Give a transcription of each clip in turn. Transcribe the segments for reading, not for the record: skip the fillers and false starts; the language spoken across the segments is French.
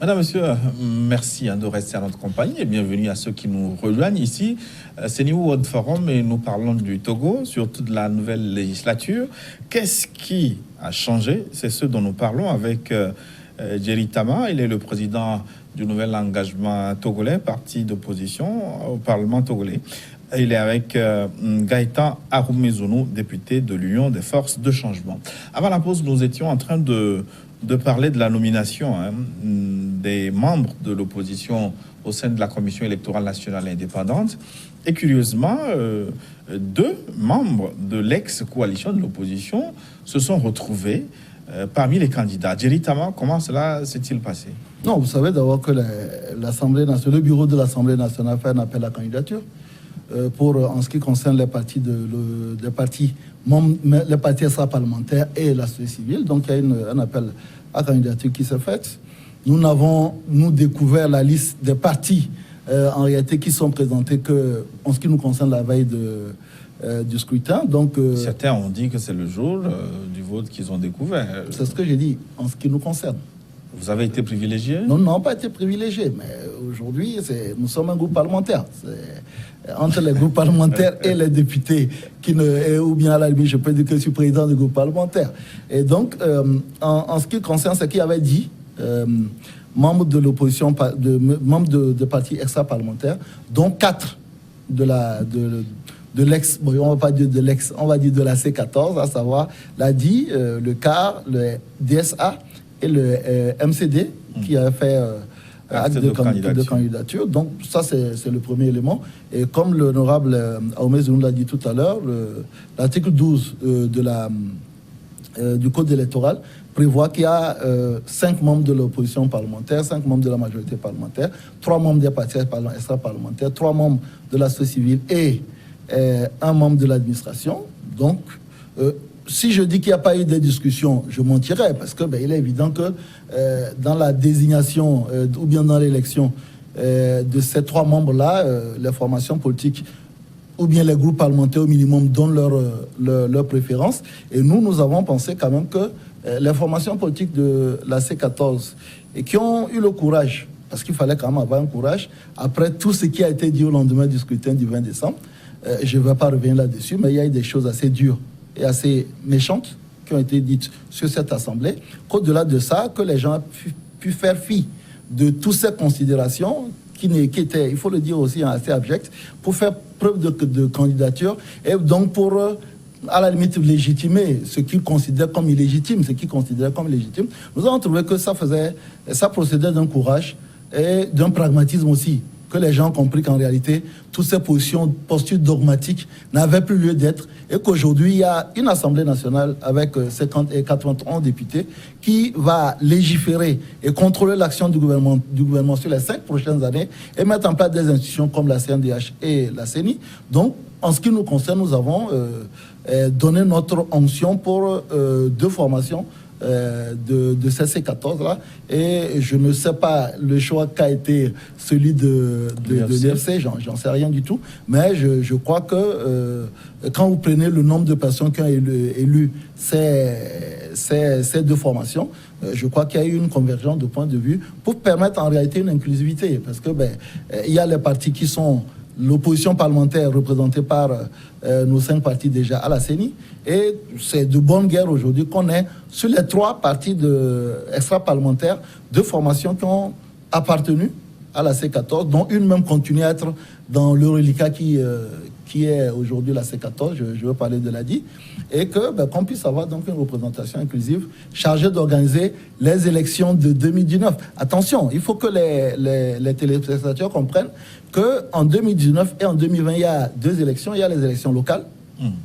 Madame, Monsieur, merci de rester à notre compagnie et bienvenue à ceux qui nous rejoignent ici. C'est New World Forum et nous parlons du Togo, surtout de la nouvelle législature. Qu'est-ce qui a changé? C'est ce dont nous parlons avec Jerry Tama. Il est le président du nouvel engagement togolais, parti d'opposition au Parlement togolais. Il est avec Gaëtan Aroumezounou, député de l'Union des forces de changement. Avant la pause, nous étions en train de parler de la nomination des membres de l'opposition au sein de la Commission électorale nationale indépendante. Et curieusement, 2 membres de l'ex-coalition de l'opposition se sont retrouvés parmi les candidats. Jerry Tama, comment cela s'est-il passé? Non, vous savez d'abord que l'Assemblée nationale, le bureau de l'Assemblée nationale fait un appel à candidature en ce qui concerne les partis les partis extra-parlementaires et la société civile. Donc il y a un appel à candidature qui s'est fait. Nous avons découvert la liste des partis en réalité qui sont présentés en ce qui nous concerne la veille du scrutin. Donc, certains ont dit que c'est le jour du vote qu'ils ont découvert. C'est ce que j'ai dit en ce qui nous concerne. Vous avez été privilégié? Non, nous n'avons pas été privilégiés, mais aujourd'hui, nous sommes un groupe parlementaire. Entre les groupes parlementaires et les députés, ou bien à la limite, je peux dire que je suis président du groupe parlementaire. Et donc, en ce qui concerne ce qu'il avait dit, membres de l'opposition, membres de partis extra-parlementaires, dont 4 de l'ex, bon, on va pas dire de l'ex, on va dire de la C14, à savoir l'ADI, le CAR, le DSA et le MCD, qui a fait acte de candidature. Donc ça, c'est le premier élément. Et comme l'honorable Aroumezounou l'a dit tout à l'heure, l'article 12 du Code électoral prévoit qu'il y a 5 membres de l'opposition parlementaire, 5 membres de la majorité parlementaire, 3 membres des partis extra-parlementaires, 3 membres de la société civile et 1 membre de l'administration. Donc, si je dis qu'il n'y a pas eu de discussion, je mentirais, parce que il est évident que dans la désignation ou bien dans l'élection de ces 3 membres-là, les formations politiques ou bien les groupes parlementaires au minimum donnent leur préférence. Et nous avons pensé quand même que les formations politiques de la C14 et qui ont eu le courage, parce qu'il fallait quand même avoir un courage, après tout ce qui a été dit au lendemain du scrutin du 20 décembre, je ne vais pas revenir là-dessus, mais il y a eu des choses assez dures et assez méchantes qui ont été dites sur cette assemblée, qu'au-delà de ça, que les gens ont pu faire fi de toutes ces considérations qui étaient, il faut le dire aussi, assez abjectes, pour faire preuve de candidature et donc pour, à la limite, légitimer ce qu'ils considèrent comme illégitime, Nous avons trouvé que ça procédait d'un courage et d'un pragmatisme aussi, que les gens ont compris qu'en réalité, toutes ces postures dogmatiques n'avaient plus lieu d'être et qu'aujourd'hui, il y a une Assemblée nationale avec 50 et 91 députés qui va légiférer et contrôler l'action du gouvernement sur les 5 prochaines années et mettre en place des institutions comme la CNDH et la CENI. Donc, en ce qui nous concerne, nous avons donné notre onction pour 2 formations de ces C14-là, et je ne sais pas le choix qu'a été celui de l'UFC, j'en sais rien du tout, mais je crois que quand vous prenez le nombre de personnes qui ont élu ces 2 formations, je crois qu'il y a eu une convergence de points de vue pour permettre en réalité une inclusivité, parce que il y a les partis qui sont l'opposition parlementaire représentée par nos 5 partis déjà à la CENI, et c'est de bonne guerre aujourd'hui qu'on est sur les 3 partis extra-parlementaires de formation qui ont appartenu à la C14, dont une même continue à être dans le reliquat qui est aujourd'hui la C14, je veux parler de l'ADI, et qu'on puisse avoir donc une représentation inclusive chargée d'organiser les élections de 2019. Attention, il faut que les téléspectateurs comprennent qu'en 2019 et en 2020, il y a 2 élections. Il y a les élections locales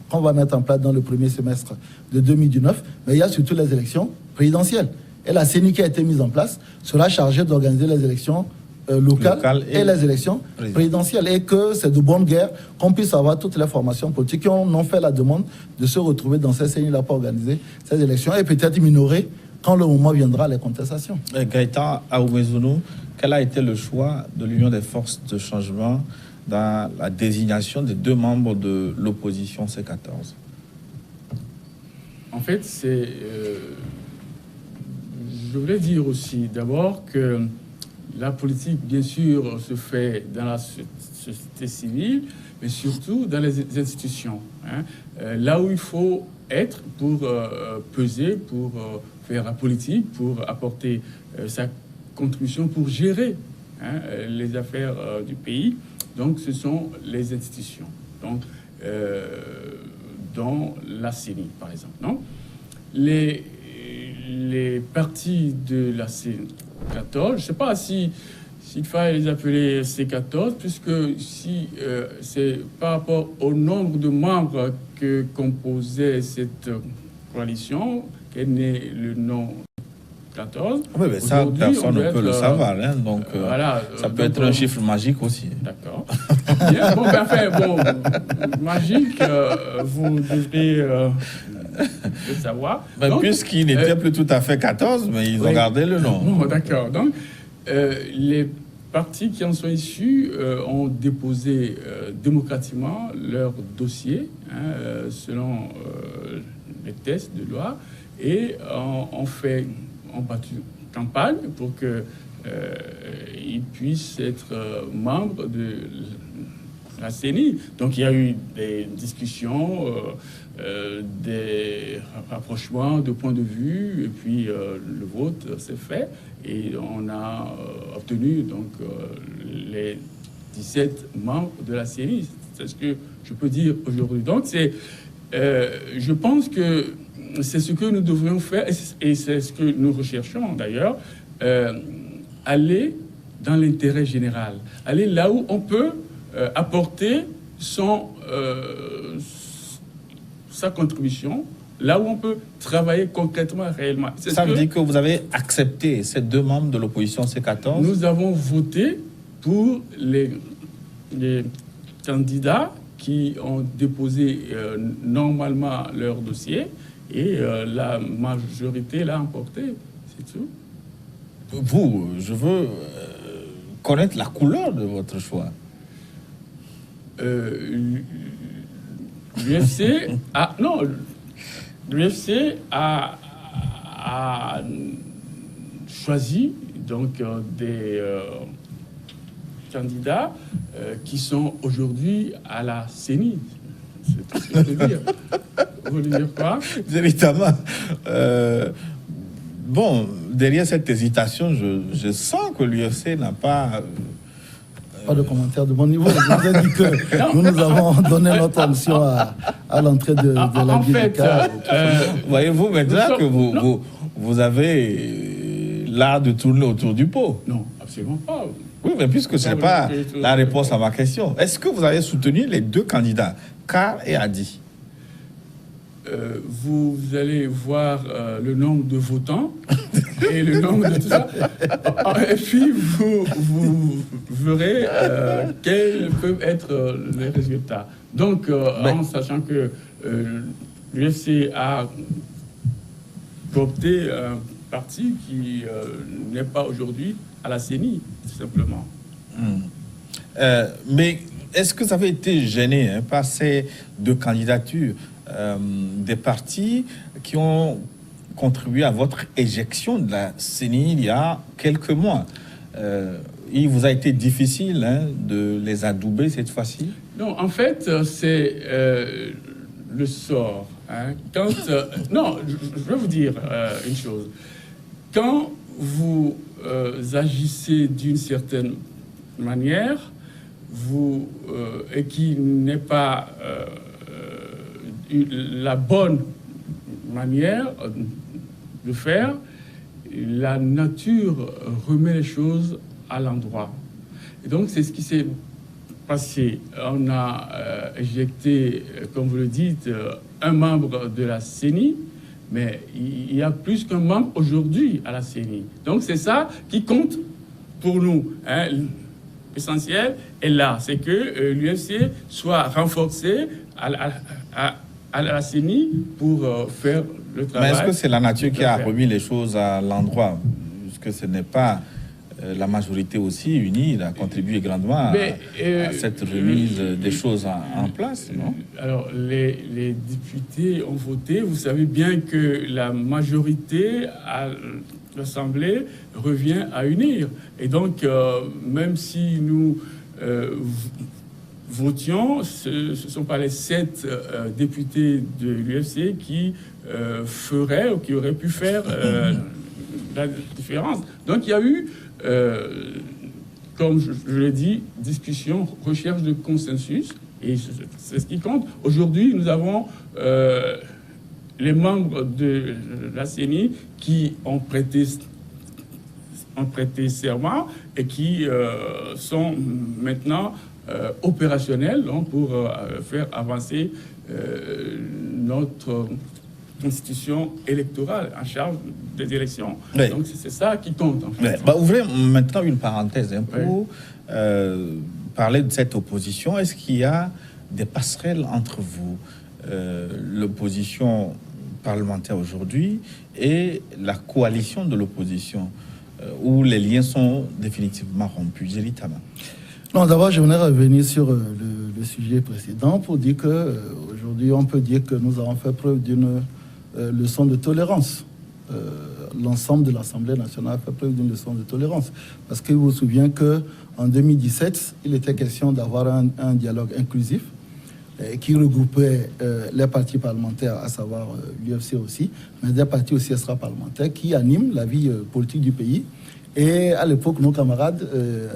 qu'on va mettre en place dans le premier semestre de 2019, mais il y a surtout les élections présidentielles. Et la CENI qui a été mise en place sera chargée d'organiser les élections locales et les élections présidentielles, et que c'est de bonne guerre qu'on puisse avoir toutes les formations politiques qui ont fait la demande de se retrouver dans ces CENI-là pour organiser ces élections et peut-être minorer quand le moment viendra les contestations. Gaëtan Aroumezounou, quel a été le choix de l'Union des forces de changement dans la désignation des 2 membres de l'opposition C14? En fait, je voulais dire aussi d'abord que la politique, bien sûr, se fait dans la société civile, mais surtout dans les institutions. Hein. Là où il faut être pour peser, pour faire la politique, pour apporter sa contribution, pour gérer les affaires du pays. Donc, ce sont les institutions. Donc, dans la CENI, par exemple. Non, les partis de la C14, je ne sais pas s'il fallait les appeler C14, puisque si c'est par rapport au nombre de membres que composait cette coalition qu'est né le nom 14. Oui, mais ça, personne ne peut le savoir. Hein, donc, voilà, ça peut être un chiffre magique aussi. D'accord. Bien, bon, magique, vous devrez le savoir. Mais puisqu'il n'était plus tout à fait 14, mais ils ont gardé le nom. Bon, d'accord. Donc, les partis qui en sont issus ont déposé démocratiquement leur dossier selon les tests de loi et ont battu campagne pour qu'ils puissent être membres de la CENI. Donc il y a eu des discussions, des rapprochements de points de vue, et puis le vote s'est fait et on a obtenu donc les 17 membres de la CENI. C'est ce que je peux dire aujourd'hui. Donc je pense que c'est ce que nous devrions faire, et c'est ce que nous recherchons d'ailleurs, aller dans l'intérêt général, aller là où on peut apporter sa contribution, là où on peut travailler concrètement, réellement. Ça veut dire que vous avez accepté ces deux membres de l'opposition C14 ? Nous avons voté pour les candidats qui ont déposé normalement leur dossier, et la majorité l'a emporté, c'est tout. Vous, je veux connaître la couleur de votre choix. L'UFC a choisi donc des candidats qui sont aujourd'hui à la CENI. C'est tout ce que je veux dire. Vous voulez dire quoi? Véritablement. Bon, derrière cette hésitation, je sens que l'UFC n'a pas... Pas de commentaire de bon niveau. Je vous ai dit que nous avons donné notre option à l'entrée de la GDK. Voyez-vous maintenant que vous avez l'art de tourner autour du pot. Non, absolument pas. Oui, mais puisque ce n'est pas la réponse à ma question, est-ce que vous avez soutenu les deux candidats, Carr et Hadi? Vous allez voir le nombre de votants et le nombre de tout ça. Et puis, vous verrez quels peuvent être les résultats. Donc, en sachant que l'UFC a coopté un parti qui n'est pas aujourd'hui à la CENI, tout simplement. Mais est-ce que ça avait été gêné par ces deux candidatures des partis qui ont contribué à votre éjection de la CENI il y a quelques mois? Il vous a été difficile de les adouber cette fois-ci? Non, en fait, c'est le sort. Quand, non, je vais vous dire une chose. Quand vous agissez d'une certaine manière, et qui n'est pas la bonne manière de faire, la nature remet les choses à l'endroit. Et donc, c'est ce qui s'est passé. On a éjecté, comme vous le dites, un membre de la CENI, mais il y a plus qu'un membre aujourd'hui à la CENI. Donc, c'est ça qui compte pour nous. L'essentiel est là, c'est que l'UFC soit renforcé à la CENI pour faire le travail. Mais est-ce que c'est la nature qui a remis les choses à l'endroit? Puisque ce n'est pas la majorité aussi unie, a contribué grandement à cette remise des choses en place, non? Alors, les députés ont voté. Vous savez bien que la majorité a l'Assemblée revient à unir. Et donc, même si nous votions, ce ne sont pas les 7 députés de l'UFC qui feraient ou qui auraient pu faire la différence. Donc, il y a eu, comme je l'ai dit, discussion, recherche de consensus, et c'est ce qui compte. Aujourd'hui, nous avons les membres de la CENI qui ont prêté serment et qui sont maintenant opérationnels, donc, pour faire avancer notre constitution électorale en charge des élections. Oui. Donc c'est ça qui compte, en fait. Oui. Ouvrez maintenant une parenthèse pour parler de cette opposition. Est-ce qu'il y a des passerelles entre vous, l'opposition parlementaire aujourd'hui et la coalition de l'opposition, où les liens sont définitivement rompus? Zélitama. Non, d'abord, j'aimerais revenir sur le sujet précédent pour dire qu'aujourd'hui, on peut dire que nous avons fait preuve d'une leçon de tolérance. L'ensemble de l'Assemblée nationale a fait preuve d'une leçon de tolérance. Parce que vous vous souvenez qu'en 2017, il était question d'avoir un dialogue inclusif qui regroupait les partis parlementaires, à savoir l'UFC aussi, mais des partis aussi extra-parlementaires qui animent la vie politique du pays. Et à l'époque, nos camarades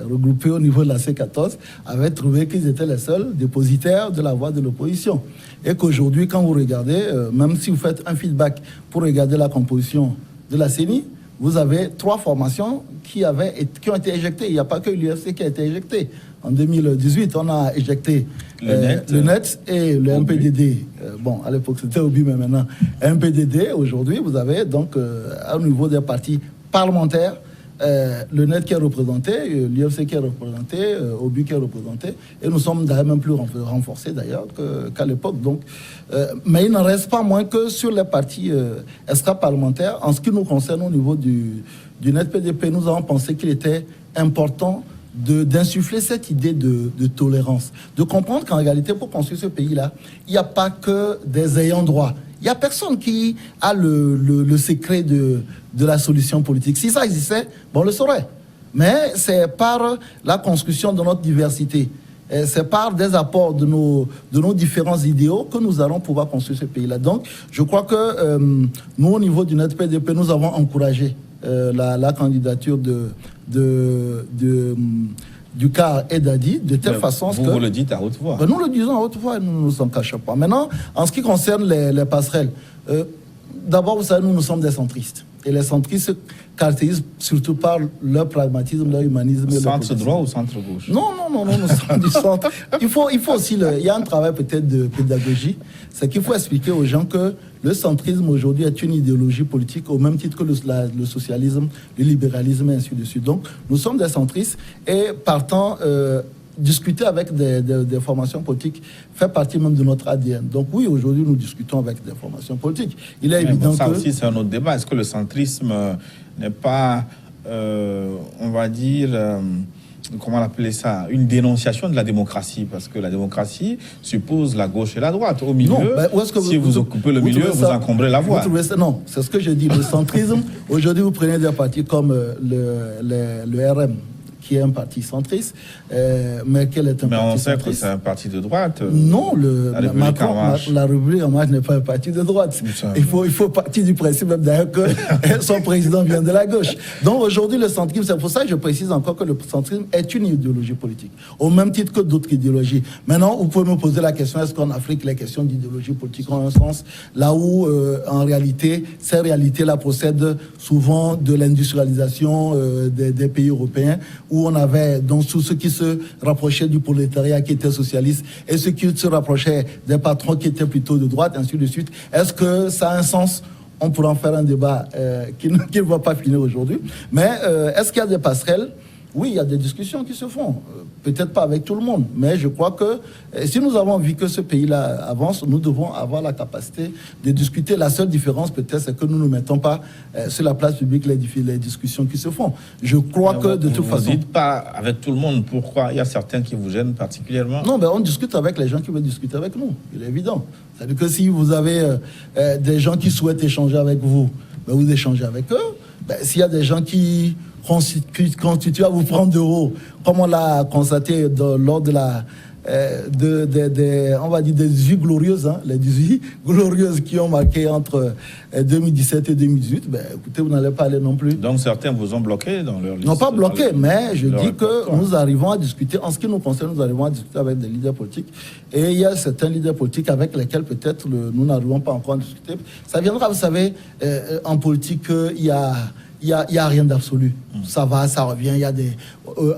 regroupés au niveau de la C14 avaient trouvé qu'ils étaient les seuls dépositaires de la voix de l'opposition. Et qu'aujourd'hui, quand vous regardez, même si vous faites un feedback pour regarder la composition de la CENI, vous avez 3 formations qui ont été éjectées. Il n'y a pas que l'UFC qui a été éjecté. En 2018, on a éjecté le NET et le MPDD. Bon, à l'époque, c'était OBI, mais maintenant, MPDD. Aujourd'hui, vous avez donc, au niveau des partis parlementaires, le NET qui est représenté, l'UFC qui est représenté, OBI qui est représenté, et nous sommes d'ailleurs même plus renforcés d'ailleurs qu'à l'époque. Donc, mais il n'en reste pas moins que sur les partis extra-parlementaires. En ce qui nous concerne au niveau du NET-PDP, nous avons pensé qu'il était important d'insuffler cette idée de tolérance, de comprendre qu'en réalité, pour construire ce pays-là, il n'y a pas que des ayants droit. Il n'y a personne qui a le secret de la solution politique. Si ça existait, on le saurait. Mais c'est par la construction de notre diversité, c'est par des apports de nos différents idéaux que nous allons pouvoir construire ce pays-là. Donc, je crois que nous, au niveau du NET-PDP, nous avons encouragé la candidature du CAR et d'Adi, de telle façon que... Vous le dites à haute voix. Nous le disons à haute voix et nous ne nous en cachons pas. Maintenant, en ce qui concerne les passerelles, d'abord, vous savez, nous sommes des centristes. Et les centristes se caractérisent surtout par leur pragmatisme, leur humanisme. Centre droit ou centre gauche? Non, nous sommes du centre. Il faut aussi... il y a un travail peut-être de pédagogie. C'est qu'il faut expliquer aux gens que le centrisme aujourd'hui est une idéologie politique au même titre que le socialisme, le libéralisme et ainsi de suite. Donc, nous sommes des centristes et partant... discuter avec des formations politiques fait partie même de notre ADN. Donc oui, aujourd'hui, nous discutons avec des formations politiques. Il est évident ça que... aussi, c'est un autre débat. Est-ce que le centrisme n'est pas, on va dire, comment appeler ça, une dénonciation de la démocratie? Parce que la démocratie suppose la gauche et la droite. Au milieu, si vous occupez le milieu, vous encombrez la voie. Non, c'est ce que je dis. Le centrisme, aujourd'hui, vous prenez des partis comme le RM, qui est un parti centriste, mais quel est un mais parti on sait centriste? que c'est un parti de droite. Non, la République en marche n'est pas un parti de droite. Il faut partir du principe même d'ailleurs que son président vient de la gauche. Donc aujourd'hui, le centrisme, c'est pour ça que je précise encore que le centrisme est une idéologie politique, au même titre que d'autres idéologies. Maintenant, vous pouvez me poser la question, est-ce qu'en Afrique, les questions d'idéologie politique ont un sens? Là où, en réalité, ces réalités-là procèdent souvent de l'industrialisation des pays européens, où on avait donc tous ceux qui se rapprochaient du prolétariat qui était socialiste et ceux qui se rapprochaient des patrons qui étaient plutôt de droite, ainsi de suite. Est-ce que ça a un sens? On pourra en faire un débat qui ne va pas finir aujourd'hui. Mais est-ce qu'il y a des passerelles? Oui, il y a des discussions qui se font. Peut-être pas avec tout le monde, mais je crois que si nous avons envie que ce pays-là avance, nous devons avoir la capacité de discuter. La seule différence, peut-être, c'est que nous ne mettons pas sur la place publique les discussions qui se font. Je crois que, de toute façon... Vous ne dites pas avec tout le monde. Pourquoi? Il y a certains qui vous gênent particulièrement. Non, on discute avec les gens qui veulent discuter avec nous. Il est évident. C'est-à-dire que si vous avez des gens qui souhaitent échanger avec vous, vous échangez avec eux. s'il y a des gens qui constituent à vous prendre de haut, comme on l'a constaté lors de la on va dire des 18 glorieuses, hein, les 18 glorieuses qui ont marqué entre 2017 et 2018, écoutez, vous n'allez pas aller non plus. Donc certains vous ont bloqué dans leur liste. Non, pas bloqué, mais je dis que nous arrivons à discuter, en ce qui nous concerne, nous arrivons à discuter avec des leaders politiques. Et il y a certains leaders politiques avec lesquels peut-être nous n'arrivons pas encore à discuter. Ça viendra, vous savez, en politique, il y a rien d'absolu. Ça va, ça revient. Il y a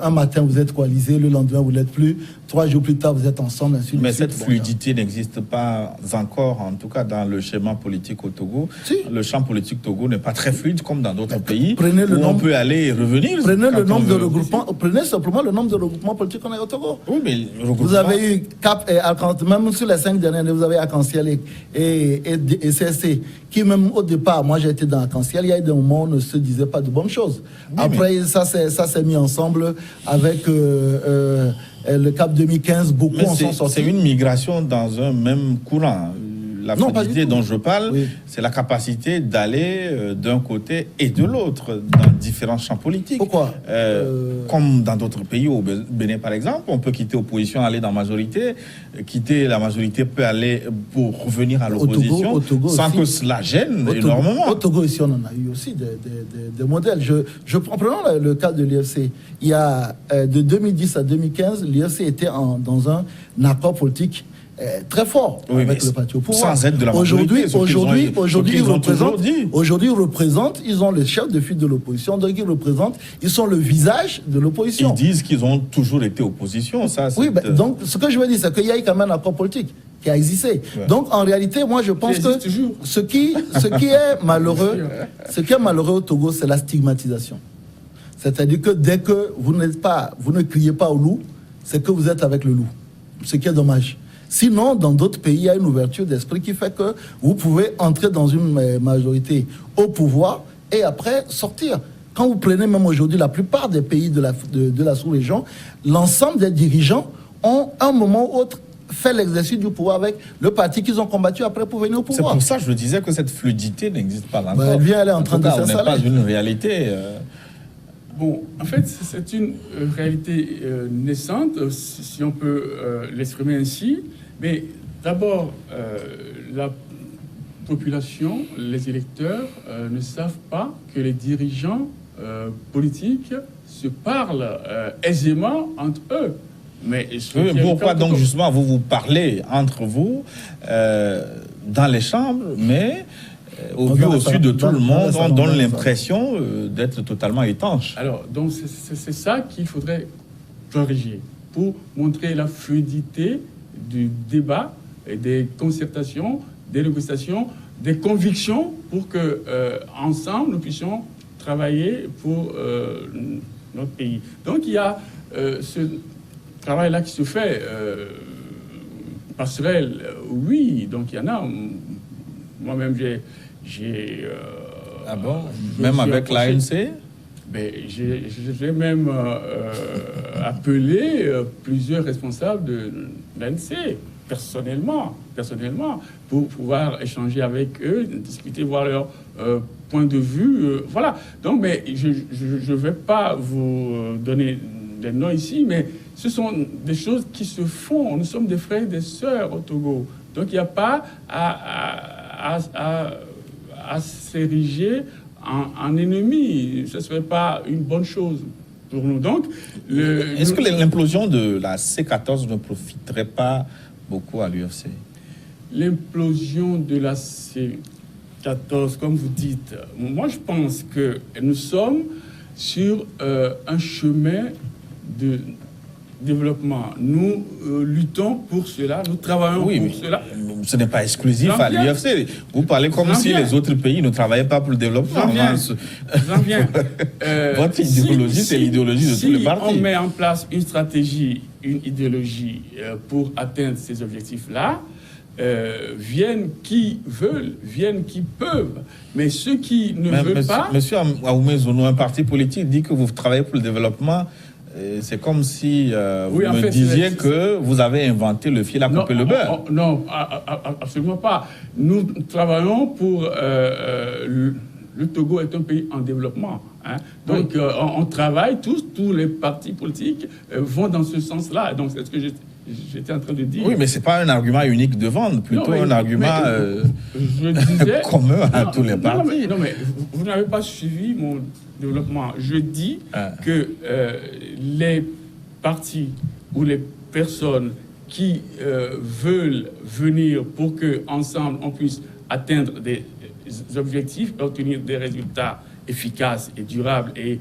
un matin, vous êtes coalisés, le lendemain, vous l'êtes plus. 3 jours plus tard, vous êtes ensemble, ainsi de suite. Mais cette fluidité n'existe pas encore, en tout cas dans le schéma politique au Togo. Si. Le champ politique Togo n'est pas très fluide comme dans d'autres pays prenez le où nombre, on peut aller et revenir. Prenez le nombre de regroupements. Prenez simplement le nombre de regroupements politiques qu'on a au Togo. Oui, mais vous avez eu CAP et Arc-en-Ciel, même sur les 5 dernières années, vous avez Arc-en-Ciel et CSC, qui même au départ, moi j'ai été dans Arc-en-Ciel, il y a eu des moments où on ne se disait pas de bonnes choses. Oui, après, ça s'est mis ensemble avec le CAP 2015, beaucoup en sont sortis. C'est une migration dans un même courant. La fluidité dont je parle, c'est la capacité d'aller d'un côté et de l'autre dans différents champs politiques. Pourquoi Comme dans d'autres pays, au Bénin par exemple, on peut quitter l'opposition, aller dans la majorité. Quitter la majorité peut aller pour revenir à l'opposition sans que cela gêne énormément. Au Togo, ici, on en a eu aussi des modèles. Prenons le cas de l'IFC. Il y a de 2010 à 2015, l'IFC était dans un accord politique très fort avec le parti au pouvoir. Sans aide de la majorité. Aujourd'hui, ils représentent, ils ont le chef de file de l'opposition, donc ils sont le visage de l'opposition. Ils disent qu'ils ont toujours été opposition. Donc ce que je veux dire, c'est qu'il y a eu quand même un accord politique qui a existé. Ouais. Donc en réalité, moi je pense que ce qui est malheureux, au Togo, c'est la stigmatisation. C'est-à-dire que dès que vous ne criez pas au loup, c'est que vous êtes avec le loup. Ce qui est dommage. Sinon, dans d'autres pays, il y a une ouverture d'esprit qui fait que vous pouvez entrer dans une majorité au pouvoir et après sortir. Quand vous prenez même aujourd'hui la plupart des pays de la sous-région, l'ensemble des dirigeants ont à un moment ou autre fait l'exercice du pouvoir avec le parti qu'ils ont combattu après pour venir au pouvoir. C'est pour ça que je disais que cette fluidité n'existe pas encore. Bien, elle est en train de s'installer. On n'est pas une réalité. Bon, en fait, c'est une réalité naissante, si on peut l'exprimer ainsi. Mais d'abord, la population, les électeurs ne savent pas que les dirigeants politiques se parlent aisément entre eux. Mais pourquoi donc justement vous parlez entre vous dans les chambres, mais au vu au sud de tout le monde, on donne l'impression d'être totalement étanche. Alors, donc c'est ça qu'il faudrait corriger pour montrer la fluidité du débat et des concertations, des négociations, des convictions pour que ensemble nous puissions travailler pour notre pays. Donc il y a ce travail-là qui se fait passerelle, oui, donc il y en a. Moi-même j'ai ah bon, même avec l'ANC? J'ai même appelé plusieurs responsables de l'ANC, personnellement, pour pouvoir échanger avec eux, discuter, voir leur point de vue. Voilà. Donc, mais je ne vais pas vous donner des noms ici, mais ce sont des choses qui se font. Nous sommes des frères et des sœurs au Togo. Donc, il n'y a pas à s'ériger en ennemi. Ce ne serait pas une bonne chose pour nous. Donc, est-ce que l'implosion de la C14 ne profiterait pas beaucoup à l'UFC? L'implosion de la C14, comme vous dites, moi je pense que nous sommes sur un chemin de développement. Nous luttons pour cela, nous travaillons pour cela. Ce n'est pas exclusif à l'UFC. Vous parlez comme si les autres pays ne travaillaient pas pour le développement. J'en viens. Votre idéologie, c'est l'idéologie de tous les partis. Si on met en place une stratégie, une idéologie pour atteindre ces objectifs-là, viennent qui veulent, viennent qui peuvent. Mais ceux qui ne veulent pas... Monsieur Aoumé-Zounou, un parti politique dit que vous travaillez pour le développement. C'est comme si vous me disiez que vous avez inventé le fil à couper le beurre. Non, absolument pas. Nous travaillons pour le Togo est un pays en développement. Hein. Donc, on travaille tous les partis politiques vont dans ce sens-là. Donc, c'est ce que j'étais en train de dire. Oui, mais ce n'est pas un argument unique de vente, plutôt un argument je disais, commun à tous les partis. Non, mais vous n'avez pas suivi mon développement. Je dis que les partis ou les personnes qui veulent venir pour qu'ensemble on puisse atteindre des objectifs, obtenir des résultats efficaces et durables et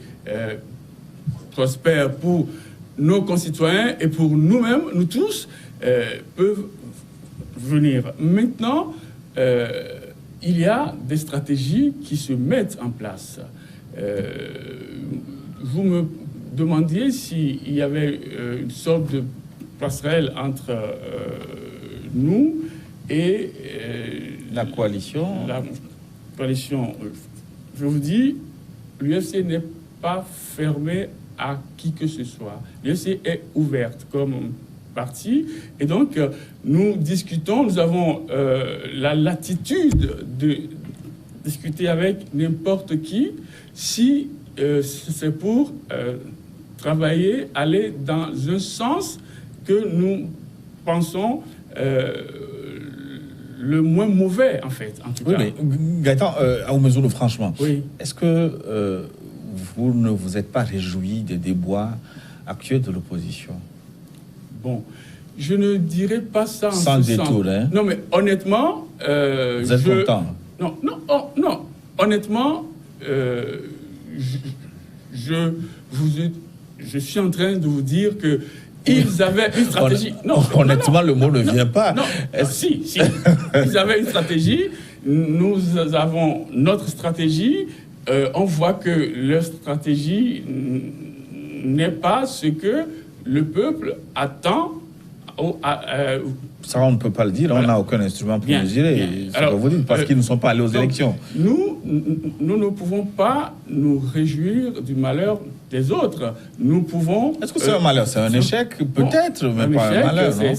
prospères pour nos concitoyens et pour nous-mêmes, nous tous, peuvent venir. Maintenant, il y a des stratégies qui se mettent en place. Vous me demandiez s'il y avait une sorte de passerelle entre nous et la coalition. La coalition. Je vous dis, l'UFC n'est pas fermé à qui que ce soit. L'UFC est ouverte comme parti et donc nous discutons, nous avons la latitude de discuter avec n'importe qui si c'est pour travailler, aller dans un sens que nous pensons le moins mauvais, en fait, en tout cas. Mais Gaëtan, Aoumezoulou, franchement, oui. Est-ce que vous ne vous êtes pas réjoui des déboires actuels de l'opposition? Bon, je ne dirais pas ça en sans ce détour, sens. Hein? Non, mais honnêtement... vous êtes content? Non, honnêtement, je suis en train de vous dire que ils avaient une stratégie. Honnêtement, le mot ne vient pas. Non, si. Ils avaient une stratégie. Nous avons notre stratégie. On voit que leur stratégie n'est pas ce que le peuple attend. Ça, on ne peut pas le dire. Voilà. On n'a aucun instrument pour mesurer ce que vous dites, parce qu'ils ne sont pas allés aux élections. Nous ne pouvons pas nous réjouir du malheur des autres. Nous pouvons... Est-ce que c'est un malheur? C'est un échec, peut-être, mais pas un malheur, non?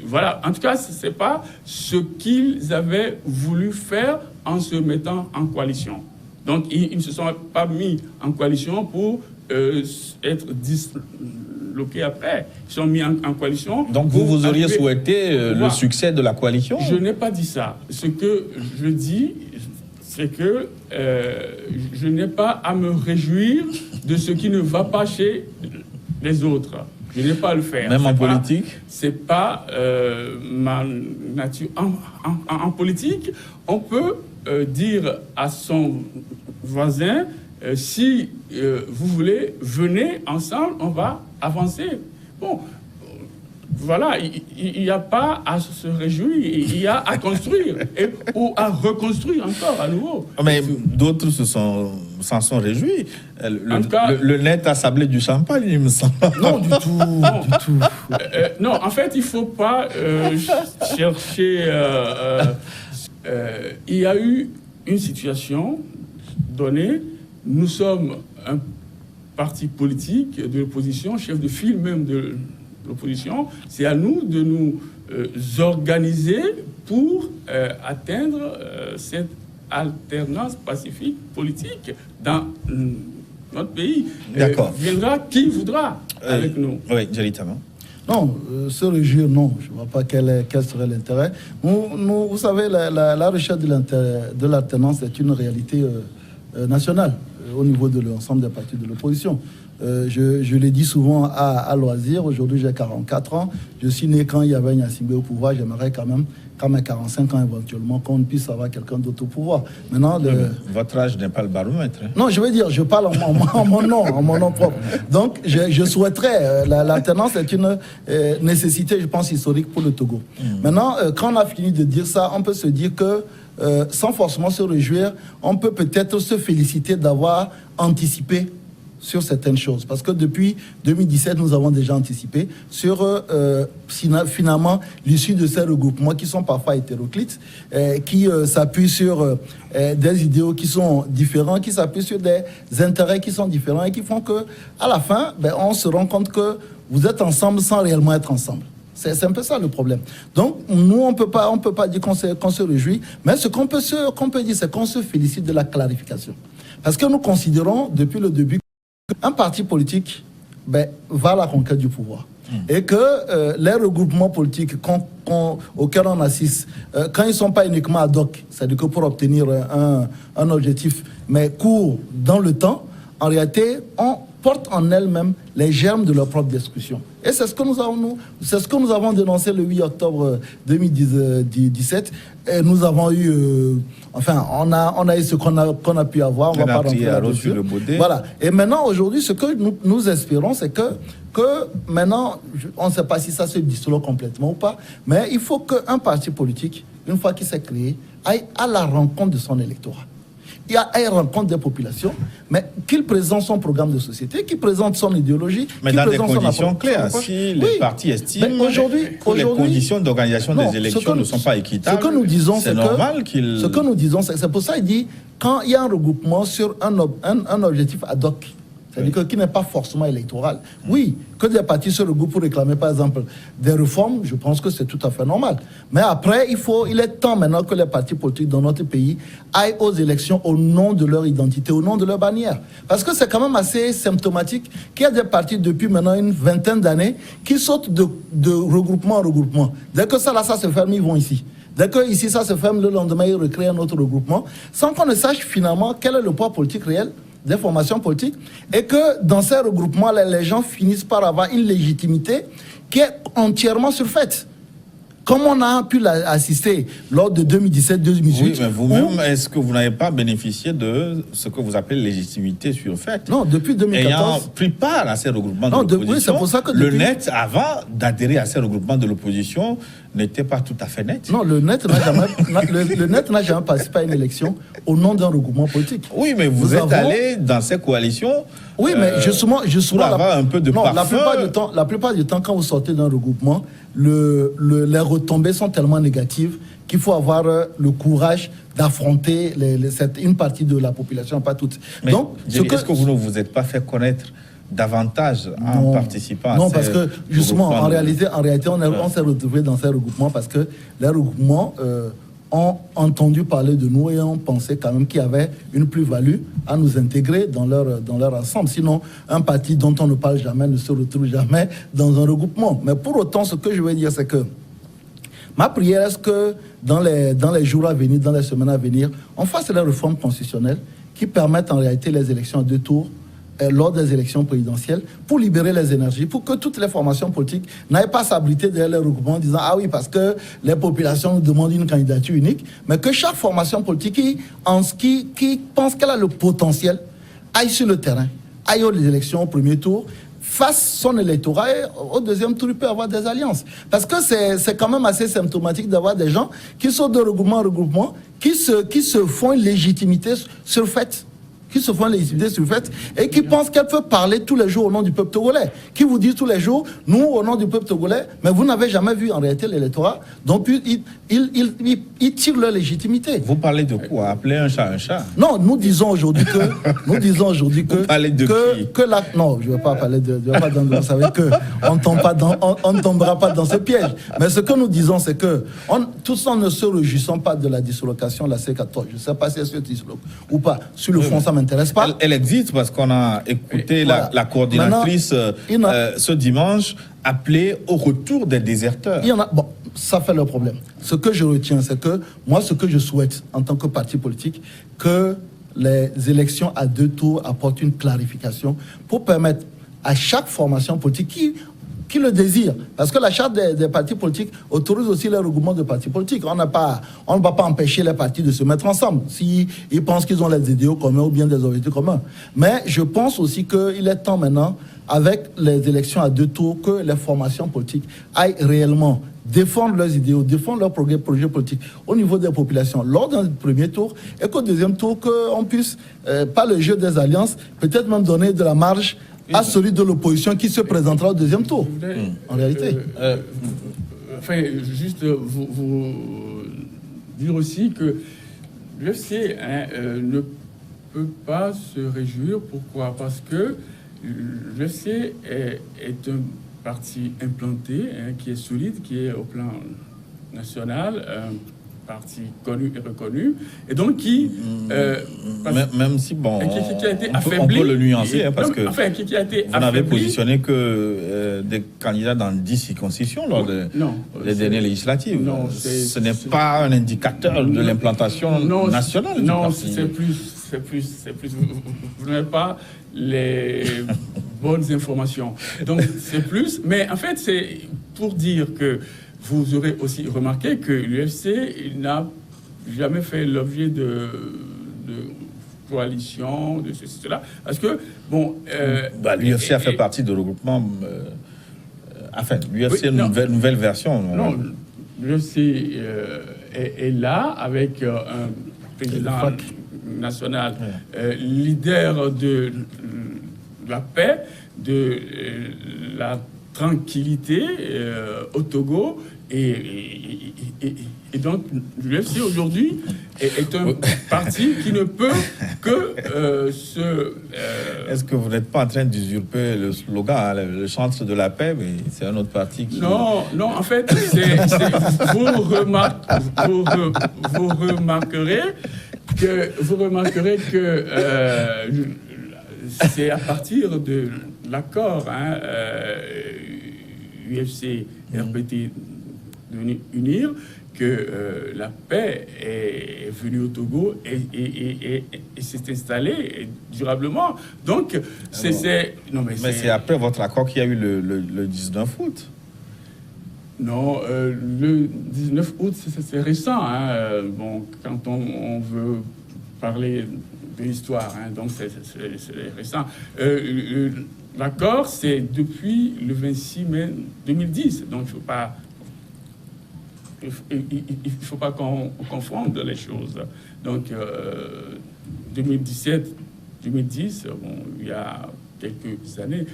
Voilà. En tout cas, ce n'est pas ce qu'ils avaient voulu faire en se mettant en coalition. Donc, ils ne se sont pas mis en coalition pour être disloqués après. Ils sont mis en coalition. Donc, vous auriez souhaité le succès de la coalition? Je n'ai pas dit ça. Ce que je dis, c'est que je n'ai pas à me réjouir de ce qui ne va pas chez les autres. Je n'ai pas à le faire. Même en politique? C'est pas ma nature. En politique, on peut dire à son voisin, si vous voulez, venez ensemble, on va avancer. Bon, voilà, il n'y a pas à se réjouir, il y a à construire ou à reconstruire encore à nouveau. Mais d'autres s'en sont réjouis. Le net a sablé du champagne, il me semble. Non, du tout. Non, en fait, il ne faut pas chercher... il y a eu une situation donnée. Nous sommes un parti politique de l'opposition, chef de file même de l'opposition. C'est à nous de nous organiser pour atteindre cette alternance pacifique politique dans notre pays. D'accord. Viendra qui voudra avec nous. Oui, directement. Non, se réjouir, non. Je ne vois pas quel serait l'intérêt. Vous savez, la recherche de l'alternance est une réalité nationale au niveau de l'ensemble des partis de l'opposition. Je l'ai dit souvent à loisir. Aujourd'hui, j'ai 44 ans. Je suis né quand il y avait Gnassingbé au pouvoir. J'aimerais quand même, quand mes 45 ans éventuellement, qu'on puisse avoir quelqu'un d'autre au pouvoir. Maintenant, votre âge n'est pas le baromètre. Hein? Non, je veux dire, je parle en mon nom propre. Donc, je souhaiterais. L'alternance est une nécessité, je pense, historique pour le Togo. Maintenant, quand on a fini de dire ça, on peut se dire que sans forcément se réjouir, on peut peut-être se féliciter d'avoir anticipé sur certaines choses. Parce que depuis 2017, nous avons déjà anticipé sur finalement l'issue de ces regroupements qui sont parfois hétéroclites, qui s'appuient sur des idéaux qui sont différents, qui s'appuient sur des intérêts qui sont différents et qui font que, à la fin, on se rend compte que vous êtes ensemble sans réellement être ensemble. C'est un peu ça le problème. Donc, nous, on peut pas dire qu'on se réjouit, mais ce qu'on peut dire, c'est qu'on se félicite de la clarification. Parce que nous considérons, depuis le début, qu'un parti politique va à la conquête du pouvoir. Et que les regroupements politiques auxquels on assiste, quand ils ne sont pas uniquement ad hoc, c'est-à-dire que pour obtenir un objectif, mais court dans le temps, en réalité, on porte en elles-mêmes les germes de leur propre destruction. Et c'est ce que nous avons dénoncé le 8 octobre 2017. Et nous avons eu, on a eu ce qu'on a pu avoir. On va pas rentrer là-dessus. Voilà. Et maintenant, aujourd'hui, ce que nous espérons, c'est que maintenant, on ne sait pas si ça se dissout complètement ou pas, mais il faut qu'un parti politique, une fois qu'il s'est créé, aille à la rencontre de son électorat. Il rencontre des populations, mais qu'il présente son programme de société, qu'il présente son idéologie. Mais dans des conditions claires, si les partis estiment que les conditions d'organisation des élections ne sont pas équitables, c'est normal qu'ils... Ce que nous disons, c'est pour ça qu'il dit, quand il y a un regroupement sur un objectif ad hoc, c'est-à-dire qui n'est pas forcément électoral. Oui, que des partis se regroupent pour réclamer, par exemple, des réformes, je pense que c'est tout à fait normal. Mais après, il est temps maintenant que les partis politiques dans notre pays aillent aux élections au nom de leur identité, au nom de leur bannière. Parce que c'est quand même assez symptomatique qu'il y a des partis depuis maintenant une vingtaine d'années qui sautent de regroupement en regroupement. Dès que ça se ferme, ils vont ici. Dès que ici ça se ferme, le lendemain, ils recréent un autre regroupement, sans qu'on ne sache finalement quel est le poids politique réel des formations politiques, et que dans ces regroupements, les gens finissent par avoir une légitimité qui est entièrement surfaite. Comme on a pu l'assister lors de 2017-2018. Oui, mais vous-même, est-ce que vous n'avez pas bénéficié de ce que vous appelez légitimité surfaite? Non, depuis 2014. Ayant pris part à ces regroupements de l'opposition, oui, c'est pour ça que le net, avant d'adhérer à ces regroupements de l'opposition, n'était pas tout à fait net. Non, le net n'a jamais participé à une élection au nom d'un regroupement politique. Oui, mais vous êtes allé dans ces coalitions. Oui, mais justement pour avoir un peu de parfum. La plupart du temps, quand vous sortez d'un regroupement, les retombées sont tellement négatives qu'il faut avoir le courage d'affronter une partie de la population, pas toute. Mais donc, est-ce que vous ne vous êtes pas fait connaître davantage en participant à Non, parce que justement, en réalité, on s'est retrouvés dans ces regroupements parce que les regroupements ont entendu parler de nous et ont pensé quand même qu'il y avait une plus-value à nous intégrer dans leur ensemble. Sinon, un parti dont on ne parle jamais ne se retrouve jamais dans un regroupement. Mais pour autant, ce que je veux dire, c'est que ma prière est que dans les jours à venir, dans les semaines à venir, on fasse les réformes constitutionnelles qui permettent en réalité les élections à deux tours lors des élections présidentielles pour libérer les énergies, pour que toutes les formations politiques n'aillent pas s'abriter derrière les regroupements en disant « Ah oui, parce que les populations nous demandent une candidature unique », mais que chaque formation politique qui pense qu'elle a le potentiel aille sur le terrain, aille aux élections au premier tour, fasse son électorat et au deuxième tour, il peut avoir des alliances. Parce que c'est quand même assez symptomatique d'avoir des gens qui sont de regroupement en regroupement, qui se font une légitimité surfaite. Qui se font légitimité surfaite et qui pensent qu'elle peut parler tous les jours au nom du peuple togolais. Qui vous disent tous les jours, nous, au nom du peuple togolais, mais vous n'avez jamais vu en réalité l'électorat. Donc, ils tirent leur légitimité. Vous parlez de quoi? Appeler un chat un chat? Non, nous disons aujourd'hui que... Vous parlez de qui? Non, je ne vais pas parler de... Vous savez qu'on ne tombera pas dans ce piège. Mais ce que nous disons, c'est que tous en ne se réjouissant pas de la dislocation de la C14. Je ne sais pas si c'est disloqué ou pas. Sur le fond, ça m'intéresse pas. Elle existe parce qu'on a écouté la coordinatrice ce dimanche appeler au retour des déserteurs. Bon, ça fait le problème. Ce que je retiens, c'est que moi, ce que je souhaite en tant que parti politique, que les élections à deux tours apportent une clarification pour permettre à chaque formation politique qui le désire. Parce que la charte des partis politiques autorise aussi le regroupement de partis politiques. On ne va pas empêcher les partis de se mettre ensemble s'ils pensent qu'ils ont les idéaux communs ou bien des objectifs communs. Mais je pense aussi qu'il est temps maintenant, avec les élections à deux tours, que les formations politiques aillent réellement défendre leurs idéaux, défendre leurs projets politiques au niveau des populations lors d'un premier tour et qu'au deuxième tour, qu'on puisse, par le jeu des alliances, peut-être même donner de la marge à celui de l'opposition qui se présentera au deuxième tour, en réalité. Juste vous dire aussi que l'UFC ne peut pas se réjouir. Pourquoi? Parce que l'UFC est un parti implanté, qui est solide, qui est au plan national, un parti connu et reconnu, et donc qui... même si, bon, qui a été on affaibli. peut le nuancer, parce que qui a été vous n'avez affaibli. positionné que des candidats dans 10 circonscriptions lors des dernières législatives. Non, ce n'est pas un indicateur de l'implantation nationale du Non, parti. c'est plus. Vous n'avez pas les bonnes informations. Donc, c'est plus. Mais en fait, c'est pour dire que vous aurez aussi remarqué que l'UFC n'a jamais fait l'objet de coalition, de ceci, cela. Parce que, bon... l'UFC a fait partie de regroupement... enfin, l'UFC est une nouvelle version. Non, l'UFC est là avec un président national, leader de la paix, de la tranquillité au Togo. Et donc, l'UFC aujourd'hui est un parti qui ne peut que se... Est-ce que vous n'êtes pas en train d'usurper le slogan, le chantre de la paix, mais c'est un autre parti qui... Non, en fait, vous remarquerez que c'est à partir de l'accord UFC RPT unir que la paix est venue au Togo et s'est installée durablement. Donc, Mais c'est après votre accord qu'il y a eu le 19 août. Non, le 19 août, c'est récent. Bon, quand on veut parler de l'histoire, donc c'est récent. L'accord, c'est depuis le 26 mai 2010. Donc, il ne faut pas qu'on confonde les choses. Donc, 2017, 2010, bon, il y a quelques années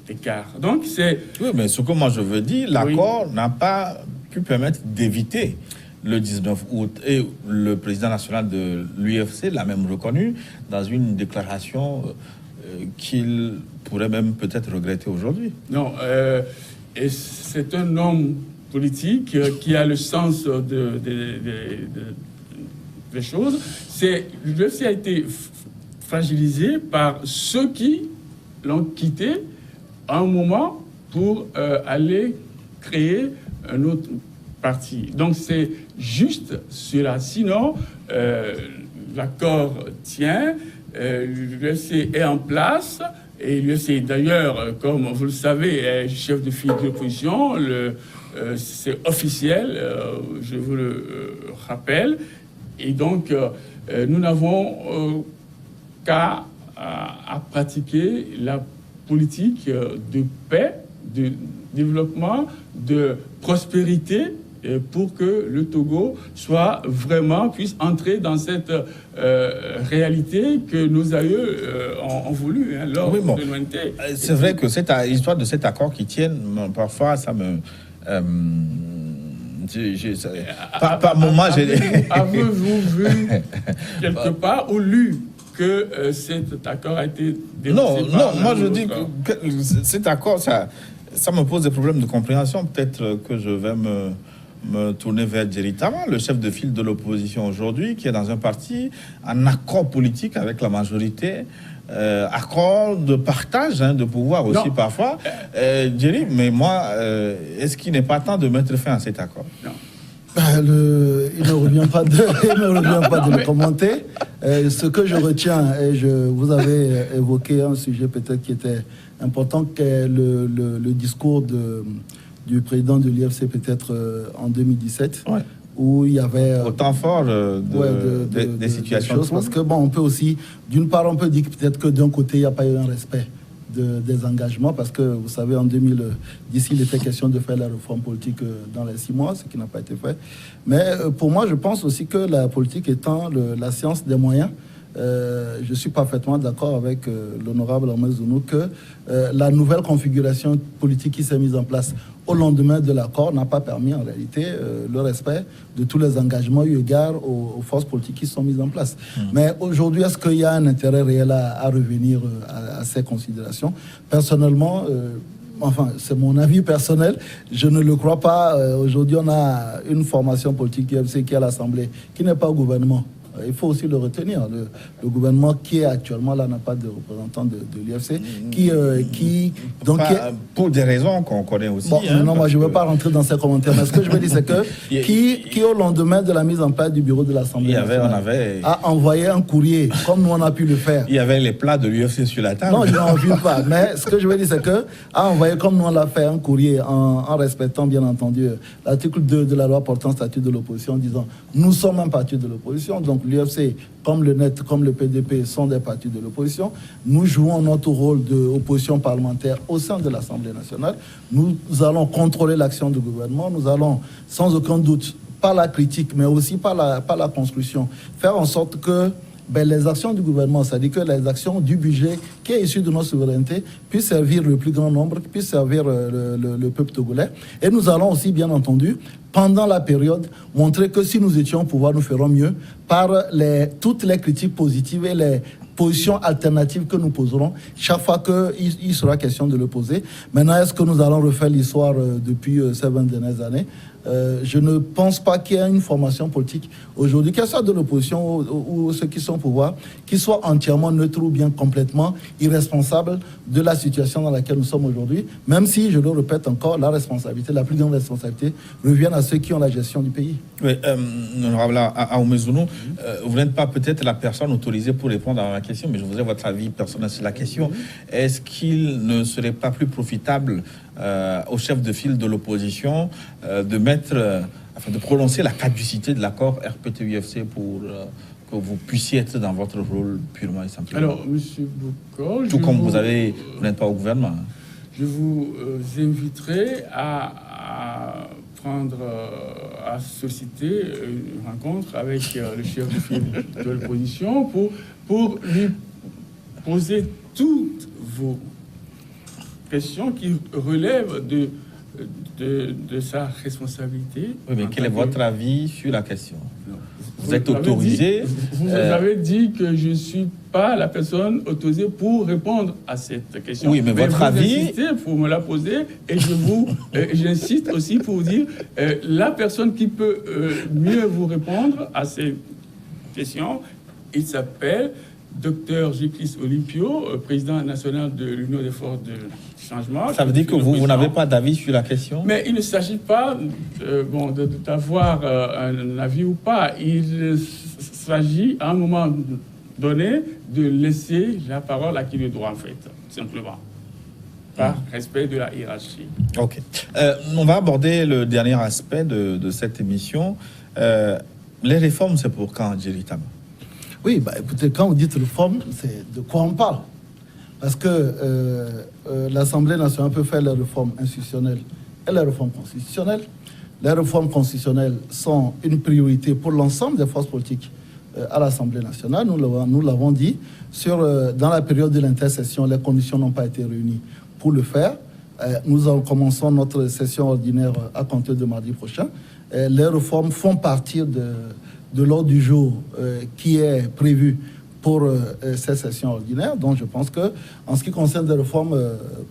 d'écart. Donc, c'est... Oui, mais ce que moi je veux dire, l'accord n'a pas pu permettre d'éviter le 19 août. Et le président national de l'UFC l'a même reconnu dans une déclaration qu'il pourrait même peut-être regretter aujourd'hui. Non, et c'est un homme politique qui a le sens des choses. L'UFC a été fragilisé par ceux qui l'ont quitté à un moment pour aller créer un autre parti. Donc c'est juste cela. Sinon, l'accord tient, l'UFC est en place, et l'UFC d'ailleurs, comme vous le savez, est chef de file de l'opposition, c'est officiel, je vous le rappelle, et donc nous n'avons qu'à pratiquer la politique de paix, de développement, de prospérité, pour que le Togo puisse entrer dans cette réalité que nos aïeux ont voulu lors de l'humanité. C'est vrai que cette histoire de cet accord qui tienne, parfois ça me... par moment, avez-vous vu quelque part ou lu que cet accord a été dénoncé? Non, moi je dis que cet accord, ça me pose des problèmes de compréhension. Peut-être que je vais me tourner vers Jerry Tama, le chef de file de l'opposition aujourd'hui, qui est dans un parti en accord politique avec la majorité, accord de partage de pouvoir aussi parfois. Jerry, mais moi, est-ce qu'il n'est pas temps de mettre fin à cet accord? Non. Il ne revient pas de le commenter. Ce que je retiens, et vous avez évoqué un sujet peut-être qui était important, qu'est le discours du président de l'IFC peut-être en 2017, où il y avait au temps fort des situations choses, parce que on peut aussi, d'une part, on peut dire que peut-être que d'un côté il n'y a pas eu un respect des engagements, parce que vous savez, en 2010 il était question de faire la réforme politique dans les 6 mois, ce qui n'a pas été fait. Mais pour moi, je pense aussi que la politique étant la science des moyens, je suis parfaitement d'accord avec l'honorable Ahmed Zounou que la nouvelle configuration politique qui s'est mise en place au lendemain de l'accord n'a pas permis en réalité le respect de tous les engagements eu égard aux forces politiques qui sont mises en place. Mais aujourd'hui, est-ce qu'il y a un intérêt réel à revenir à ces considérations? Personnellement, enfin, c'est mon avis personnel, je ne le crois pas. Aujourd'hui, on a une formation politique UFC qui est à l'Assemblée, qui n'est pas au gouvernement. Il faut aussi le retenir. Le gouvernement qui est actuellement là n'a pas de représentant de l'UFC. Pour des raisons qu'on connaît aussi. Bon, non, moi je ne veux pas rentrer dans ces commentaires. Mais ce que je veux dire, c'est que qui au lendemain de la mise en place du bureau de l'Assemblée nationale a envoyé un courrier, comme nous on a pu le faire. Il y avait les plats de l'UFC sur la table. Non, je n'en veux pas. Mais ce que je veux dire, c'est que a envoyé, comme nous on l'a fait, un courrier en respectant bien entendu l'article 2 de la loi portant statut de l'opposition, en disant nous sommes un parti de l'opposition, donc l'UFC, comme le NET, comme le PDP sont des partis de l'opposition. Nous jouons notre rôle d'opposition parlementaire au sein de l'Assemblée nationale. Nous allons contrôler l'action du gouvernement. Nous allons, sans aucun doute, par la critique, mais aussi par la construction, faire en sorte que les actions du gouvernement, c'est-à-dire que les actions du budget qui est issu de notre souveraineté, puissent servir le plus grand nombre, puissent servir le peuple togolais. Et nous allons aussi, bien entendu, pendant la période, montrer que si nous étions au pouvoir, nous ferons mieux par toutes les critiques positives et les positions alternatives que nous poserons chaque fois qu'il sera question de le poser. Maintenant, est-ce que nous allons refaire l'histoire depuis ces 20 dernières années ? Je ne pense pas qu'il y ait une formation politique aujourd'hui, qu'elle soit de l'opposition ou ceux qui sont au pouvoir, qui soient entièrement neutres ou bien complètement irresponsables de la situation dans laquelle nous sommes aujourd'hui, même si, je le répète encore, la responsabilité, la plus grande responsabilité, revient à ceux qui ont la gestion du pays. Oui, honorable Aoumezounou, vous n'êtes pas peut-être la personne autorisée pour répondre à la question, mais je voudrais votre avis personnel sur la question. Est-ce qu'il ne serait pas plus profitable au chef de file de l'opposition de de prononcer la caducité de l'accord RPT-UFC pour que vous puissiez être dans votre rôle purement et simplement? Alors, M. Bokor, tout comme vous n'êtes pas au gouvernement. Je vous inviterai à solliciter une rencontre avec le chef de file de l'opposition pour lui poser toutes vos questions qui relèvent de sa responsabilité. Oui, mais quel est votre avis sur la question? Vous êtes autorisé. Vous avez dit que je ne suis pas la personne autorisée pour répondre à cette question. Oui, mais votre avis. Pour me la poser, et j'insiste aussi pour vous dire la personne qui peut mieux vous répondre à ces questions, il s'appelle Dr Giklis Olympio, président national de l'Union des forces de changement. Ça veut dire que vous n'avez pas d'avis sur la question? Mais il ne s'agit pas d'avoir un avis ou pas. Il s'agit à un moment donné de laisser la parole à qui le droit, en fait, simplement. Par respect de la hiérarchie. Ok. On va aborder le dernier aspect de cette émission. Les réformes, c'est pour quand, véritablement? Oui, écoutez, quand vous dites réforme, c'est de quoi on parle. Parce que l'Assemblée nationale peut faire les réformes institutionnelles et les réformes constitutionnelles. Les réformes constitutionnelles sont une priorité pour l'ensemble des forces politiques à l'Assemblée nationale. Nous l'avons dit. Dans la période de l'intercession, les conditions n'ont pas été réunies pour le faire. Nous commençons notre session ordinaire à compter de mardi prochain. Les réformes font partie de l'ordre du jour qui est prévu pour cette session ordinaire. Donc je pense que en ce qui concerne les réformes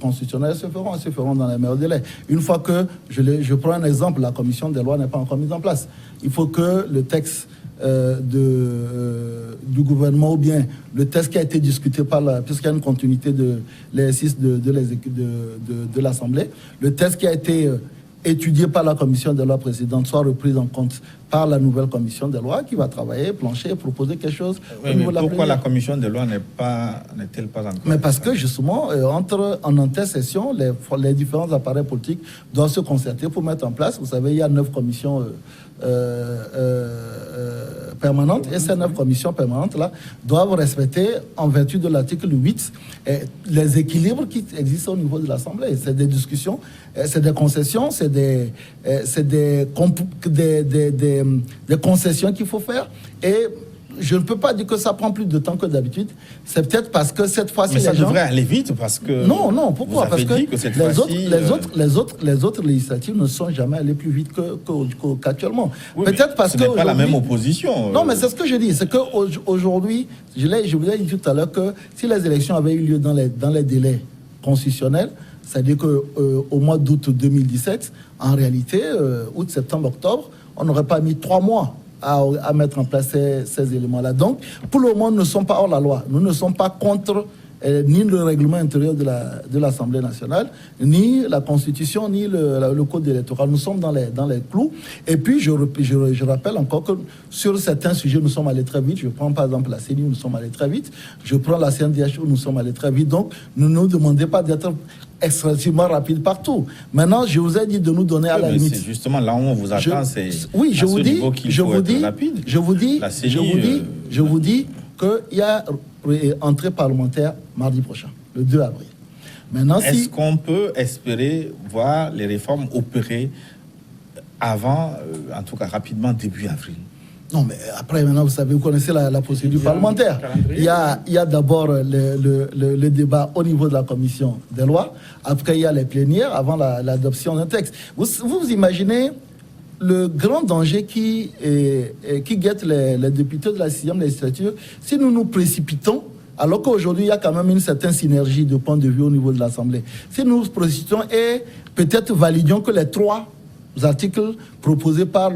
constitutionnelles, elles se feront dans les meilleurs délais. Une fois que, je prends un exemple, la commission des lois n'est pas encore mise en place. Il faut que le texte du gouvernement ou bien le texte qui a été discuté puisqu'il y a une continuité de l'exercice de l'Assemblée, le texte qui a été étudié par la commission des lois précédente soit reprise en compte par la nouvelle commission des lois qui va travailler, plancher et proposer quelque chose. Oui, mais pourquoi la commission des lois n'est-elle pas encore? Mais parce que justement, en intercession, les différents appareils politiques doivent se concerter pour mettre en place. Vous savez, il y a 9 commissions permanentes et ces 9 commissions permanentes-là doivent respecter, en vertu de l'article 8, les équilibres qui existent au niveau de l'Assemblée. C'est des discussions, c'est des concessions, c'est des concessions qu'il faut faire. Et je ne peux pas dire que ça prend plus de temps que d'habitude. C'est peut-être parce que cette fois-ci, mais ça devrait aller vite parce que. Non, pourquoi? Parce que les autres législatives ne sont jamais allées plus vite qu'actuellement. Oui, peut-être parce que ce n'est pas la même opposition. Non, mais c'est ce que je dis. C'est qu'aujourd'hui, je vous ai dit tout à l'heure que si les élections avaient eu lieu dans les délais constitutionnels, C'est-à-dire qu'au mois d'août 2017, en réalité, août, septembre, octobre, on n'aurait pas mis 3 mois à mettre en place ces éléments-là. Donc, pour le moment, nous ne sommes pas hors la loi. Nous ne sommes pas contre ni le règlement intérieur de l'Assemblée nationale, ni la Constitution, ni le Code électoral. Nous sommes dans les clous. Et puis, je rappelle encore que sur certains sujets, nous sommes allés très vite. Je prends par exemple la CENI, nous sommes allés très vite. Je prends la CNDH, nous sommes allés très vite. Donc, ne nous demandez pas d'être extrêmement rapide partout. Maintenant, je vous ai dit de nous donner à la limite. C'est justement là où on vous attend, c'est oui, je vous dis, je vous dis qu'il y a entrée parlementaire mardi prochain, le 2 avril. Maintenant, est-ce qu'on peut espérer voir les réformes opérées avant, en tout cas rapidement, début avril? Non, mais après, maintenant, vous savez, vous connaissez la procédure parlementaire. Il y a d'abord le débat au niveau de la commission des lois. Après, il y a les plénières avant l'adoption d'un texte. Vous imaginez le grand danger qui guette les députés de la 6e législature si nous nous précipitons, alors qu'aujourd'hui, il y a quand même une certaine synergie de point de vue au niveau de l'Assemblée. Si nous nous précipitons et peut-être validions que les 3 articles proposés par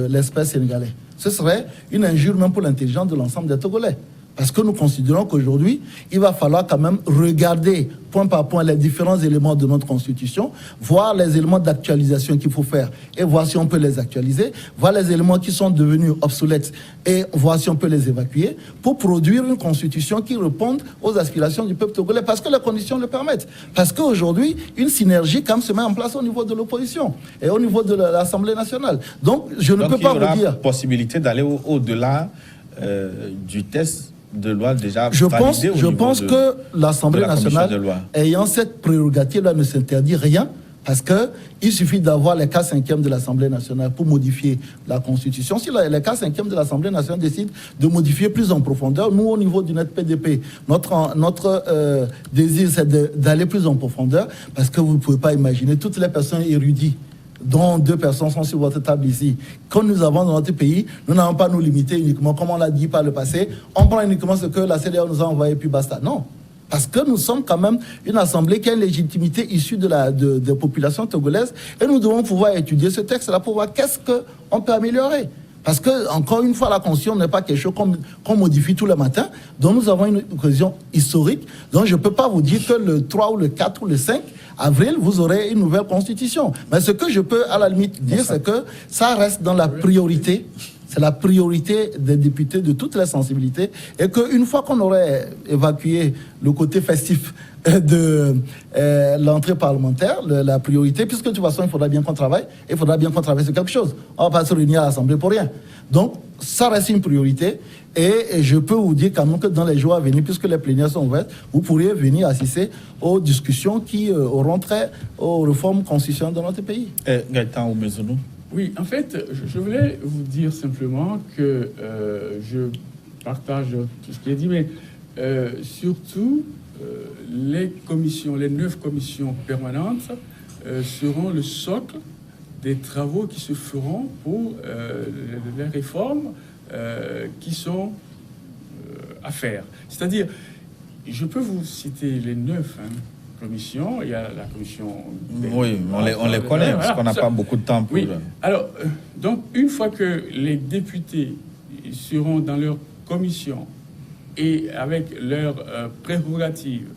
l'espèce sénégalais, ce serait une injure même pour l'intelligence de l'ensemble des Togolais. Parce que nous considérons qu'aujourd'hui, il va falloir quand même regarder point par point les différents éléments de notre Constitution, voir les éléments d'actualisation qu'il faut faire et voir si on peut les actualiser, voir les éléments qui sont devenus obsolètes et voir si on peut les évacuer pour produire une Constitution qui réponde aux aspirations du peuple togolais parce que les conditions le permettent. Parce qu'aujourd'hui, une synergie quand même se met en place au niveau de l'opposition et au niveau de l'Assemblée nationale. Donc, je ne peux pas vous dire... il y aura possibilité d'aller au-delà du test de loi déjà je pense que l'Assemblée nationale, ayant cette prérogative-là, ne s'interdit rien, parce qu'il suffit d'avoir les 4/5 de l'Assemblée nationale pour modifier la Constitution. Si les 4/5 de l'Assemblée nationale décident de modifier plus en profondeur, nous, au niveau du NET-PDP, notre désir, c'est d'aller plus en profondeur, parce que vous ne pouvez pas imaginer toutes les personnes érudites dont 2 personnes sont sur votre table ici. Quand nous avons dans notre pays, nous n'avons pas à nous limiter uniquement, comme on l'a dit par le passé, on prend uniquement ce que la CEDEAO nous a envoyé, puis basta. Non. Parce que nous sommes quand même une assemblée qui a une légitimité issue des populations togolaises et nous devons pouvoir étudier ce texte-là pour voir qu'est-ce qu'on peut améliorer. Parce que, encore une fois, la Constitution n'est pas quelque chose qu'on modifie tous les matins. Donc, nous avons une occasion historique. Donc, je ne peux pas vous dire que le 3 ou le 4 ou le 5 avril, vous aurez une nouvelle Constitution. Mais ce que je peux, à la limite, dire, c'est que ça reste dans la priorité. C'est la priorité des députés de toutes les sensibilités. Et qu'une fois qu'on aurait évacué le côté festif de l'entrée parlementaire, la priorité, puisque de toute façon, il faudra bien qu'on travaille, et il faudra bien qu'on travaille sur quelque chose. On ne va pas se réunir à l'Assemblée pour rien. Donc, ça reste une priorité. Et je peux vous dire quand même que dans les jours à venir, puisque les plénières sont ouvertes, vous pourriez venir assister aux discussions qui auront trait aux réformes constitutionnelles de notre pays. Gaëtan Oumezonou. Oui, en fait, je voulais vous dire simplement que je partage tout ce qui est dit, mais surtout, les 9 commissions permanentes seront le socle des travaux qui se feront pour les réformes qui sont à faire. C'est-à-dire, je peux vous citer les 9 commissions. Il y a la commission... Oui, on les connaît, parce qu'on n'a pas beaucoup de temps pour... Oui. Alors, donc, une fois que les députés seront dans leur commission et avec leurs prérogatives,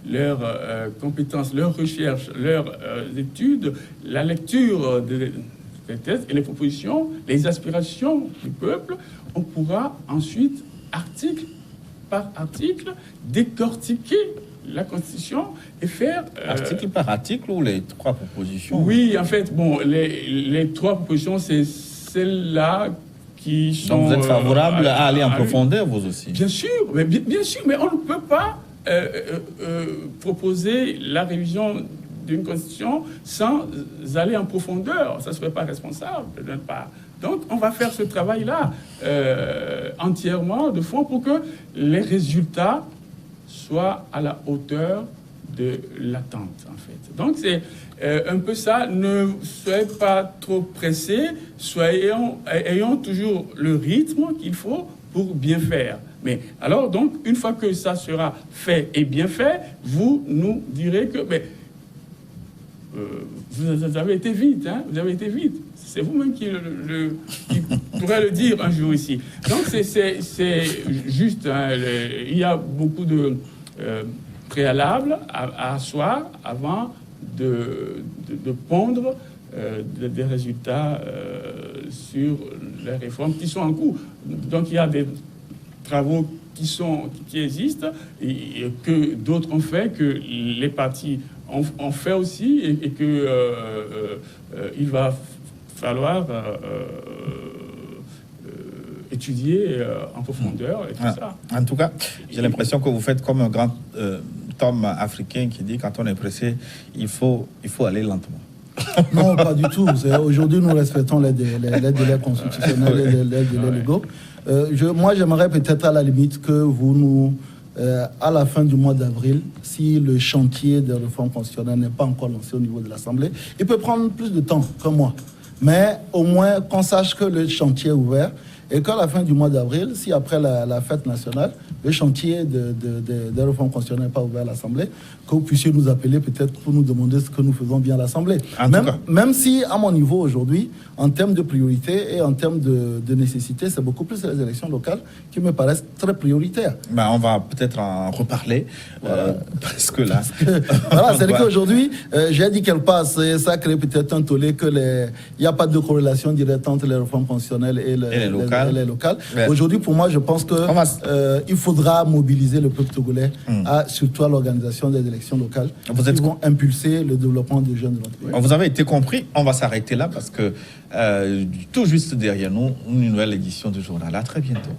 leurs compétences, leurs recherches, leurs études, la lecture des textes et les propositions, les aspirations du peuple, on pourra ensuite, article par article, décortiquer la Constitution et faire... article par article ou les 3 propositions? Oui, en fait, bon, les 3 propositions, c'est celles-là qui sont... Donc vous êtes favorable à aller en profondeur, vous aussi? Bien sûr, mais bien sûr, mais on ne peut pas proposer la révision d'une Constitution sans aller en profondeur. Ça ne serait pas responsable de notre part. Donc, on va faire ce travail-là entièrement de fond pour que les résultats soient à la hauteur de l'attente, en fait. Donc, c'est un peu ça. Ne soyez pas trop pressés, ayons toujours le rythme qu'il faut pour bien faire. Mais alors, donc, une fois que ça sera fait et bien fait, vous nous direz que vous avez été vite, hein, vous avez été vite. C'est vous-même qui pourrez le dire un jour ici. Donc c'est juste, hein, il y a beaucoup de préalables à asseoir avant de pondre des résultats sur les réformes qui sont en cours. Donc il y a des travaux qui existent et que d'autres ont fait, que les partis ont fait aussi et que il va falloir étudier en profondeur et tout ça. En tout cas, j'ai l'impression que vous faites comme un grand homme africain qui dit quand on est pressé, il faut aller lentement. Non, pas du tout. Aujourd'hui, nous respectons les délais constitutionnels et les délais légaux. Moi, j'aimerais peut-être à la limite que vous nous, à la fin du mois d'avril, si le chantier des réformes constitutionnelles n'est pas encore lancé au niveau de l'Assemblée, il peut prendre plus de temps que moi. Mais au moins qu'on sache que le chantier est ouvert et qu'à la fin du mois d'avril, si après la fête nationale, le chantier des réformes constitutionnelles n'est pas ouvert à l'Assemblée, que vous puissiez nous appeler peut-être pour nous demander ce que nous faisons bien à l'Assemblée. Même si, à mon niveau aujourd'hui, en termes de priorité et en termes de nécessité, c'est beaucoup plus les élections locales qui me paraissent très prioritaires. Ben, on va peut-être en reparler parce que là... Voilà, c'est qu'aujourd'hui, j'ai dit quelque part, ça crée peut-être un tollé qu'il n'y a pas de corrélation directe entre les réformes constitutionnelles et les locales. Ouais. Aujourd'hui, pour moi, je pense qu'il faudra mobiliser le peuple togolais, surtout à l'organisation des élections locales, qui vont impulser le développement des jeunes de notre pays. Vous avez été compris, on va s'arrêter là parce que tout juste derrière nous, une nouvelle édition du journal. À très bientôt.